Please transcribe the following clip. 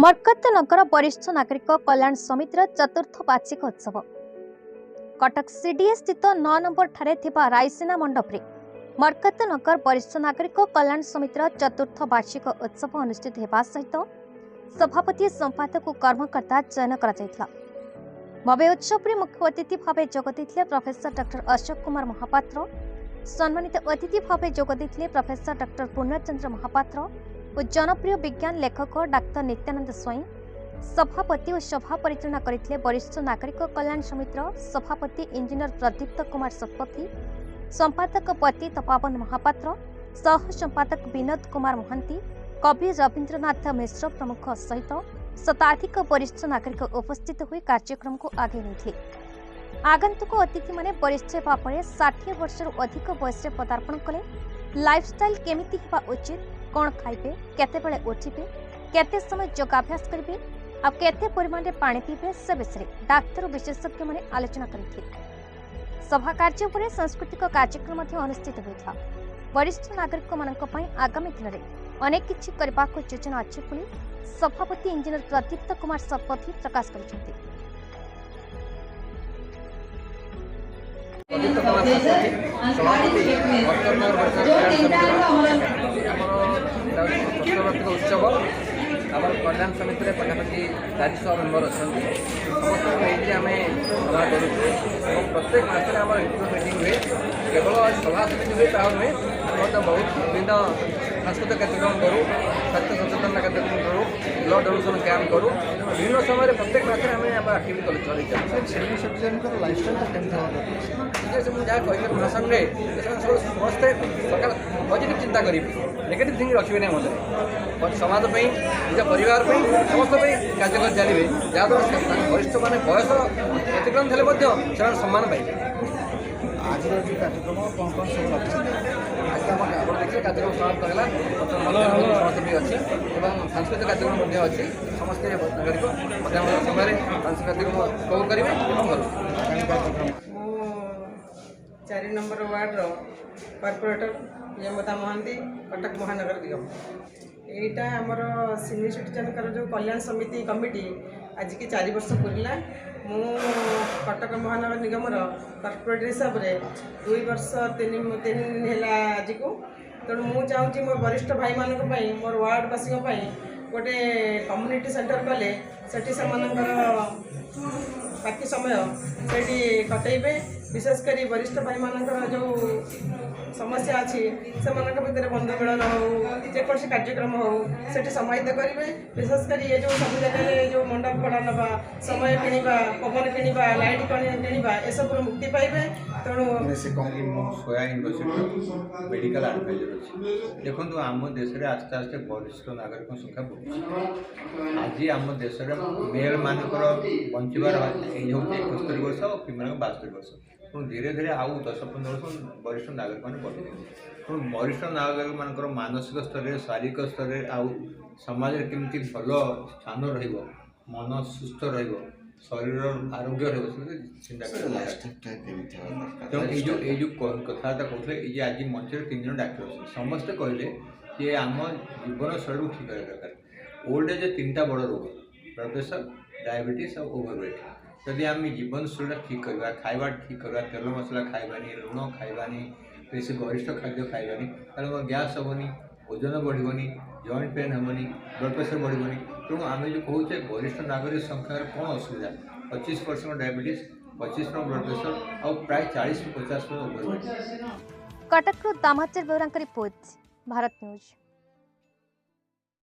मरकतनगर वरिष्ठ नागरिक कल्याण समितिर चतुर्थ वार्षिक उत्सव कटक सीडीए स्थित 9 नंबर ठारे थिबा रायसीना मंडप रे मरकतनगर वरिष्ठ नागरिक कल्याण समितिर चतुर्थ वार्षिक उत्सव अनुष्ठित हेबा सहित सभापति संपादक और कर्मकर्ता चयन करा भव्य उत्सव रे मुख्य अतिथि भाव जोगदेथिले प्रोफेसर डॉक्टर अशोक कुमार महापात्र। सम्मानित अतिथि भाव जोगदेथिले प्रोफेसर डॉक्टर पूर्णचंद्र महापात्र और जनप्रिय विज्ञान लेखक डाक्तर नित्यानंद स्वयं। सभापति और सभा परिचालना करथिले वरिष्ठ नागरिक कल्याण समितिर सभापति इंजीनियर प्रदीप्त कुमार शतपथी, संपादक पतित पावन महापात्र, सह संपादक विनोद कुमार महंती, कवि रवींद्रनाथ मिश्र प्रमुख सहित शताधिक वरिष्ठ नागरिक उपस्थित हुई कार्यक्रम को आगे नहीं। आगंतुक अतिथि माने वरिष्ठ हेबा परे 60 वर्ष अधिक बयस पदार्पण कले। लाइफस्टाइल केमिति हेबा उचित, कौन खाइबे, केते बेले उठिबे, केते समय योगाभ्यास करिबे आ केते परिमाण रे पानी पीबे से विषय डाक्तर और विशेषज्ञ माने आलोचना करथिले। सभा कार्य पर सांस्कृतिक कार्यक्रम अनुष्ठित होता। वरिष्ठ नागरिक मानक पई आगामी दिन में अनेक किछि करबा को योजना अछि बोली सभापति इंजीनियर प्रदीप्त कुमार शतपथी प्रकाश करछथि। उत्सव आम कल्याण समिति में पाखापाखि 400 मेम्बर अच्छा समस्त नहीं आम सभा करूँ। प्रत्येक मास आम इंटरव्यू मीटिंग हुए, केवल सभा समिति हुए ता नुहे बहुत विभिन्न सांस्कृतिक कार्यक्रम करूँ, स्वास्थ्य सचेतन कार्यक्रम करूँ, ब्लड डोनेशन कैंप करूँ। विभिन्न समय प्रत्येक मास आम आक्टिविटी चल मुझे जहाँ कह भाषण में समस्ते सरकार पॉजिटिव चिंता करी, नेगेटिव थिंकिंग रखिए ना मतलब समाज निज परिवार समस्त कार्य कर चलिए जहाँद्वारा वरिष्ठ मैंने बयस अतिक्रम थे सम्मान पाइबे। आज कार्यक्रम कौन कौन सब आज आप देखिए कार्यक्रम समाप्त होगा समस्त भी अच्छी सांस्कृतिक कार्यक्रम अच्छी समस्त नागरिक मध्याह्न समय सांस्कृतिक उपभोग करेंगे। 4 नंबर वार्ड कॉर्पोरेटर यमता महंती कटक महानगर निगम एटा आमर सीनियर सिटीजन जो कल्याण समिति कमिटी आज की 4 वर्ष पूरा मु कटक महानगर निगम कॉर्पोरेटर हिसाब से 2 वर्ष 3 है आज को। तेणु मुझे चाहूँगी मो वरिष्ठ भाई मानक मोर वार्डवासी गोटे कम्युनिटी सेंटर कले से बाकी समय से कटेबे। विशेषकर वरिष्ठ भाई मानकर जो समस्या अच्छी से भितर बंधु मिलन हो जेकोसी कार्यक्रम हो से समाहित करेंगे। विशेषकर ये जो सब जगह जो मंडप भड़ा नवा समय किणवा पवन किणवा लाइट किणवा ए सब मुक्ति पाइबे। तेणु से कहूँगी सोया यूनिवर्सिटी मेडिकल एडवाइजर अच्छी देखो आम देश में आस्ते आस्ते वरिष्ठ नागरिक संख्या बढ़ुଛି। आज आम देश में मेल मानकर बंचार एज हूँ 71 वर्ष और फिमेल 72 वर्ष। तेणु धीरे धीरे आउ 10-15 वर्ष वरिष्ठ नागरिक मैंने बढ़े। तेणु वरिष्ठ नागरिक मानकर मानसिक स्तर शारीरिक स्तर आउ समाज केमती भल स्थान मन सुस्थ शरीर आरोग्य चिंता जो कथबार्ता कहते ये आज मंच 3 जन डाक्टर अच्छे समस्ते कहले कि आम जीवन शैली ठीक रहा दरकार। ओल्ड एज 3टा बड़ रोग ब्लड प्रेशर डायबिटीज और ओवरवेट। जदि आम जीवन शैली ठीक करवा खावा ठीक करवा तेल मसला खाइबानी लुण खाइबानी बेसी गरिष्ठ खाद्य खाइबानी ताले गैस हेनी ओजन बढ़ोनी जॉइंट पेन हेनी ब्लड प्रेशर बढ़ोनी। तेणु आम जो कहे वरिष्ठ नागरिक संख्या कौन असुविधा 25% डायबिटीज 25% ब्लड प्रेशर और प्राय 40-50% ओवरवेट। कटक दामाचर बेउरांक रिपोर्ट भारत न्यूज।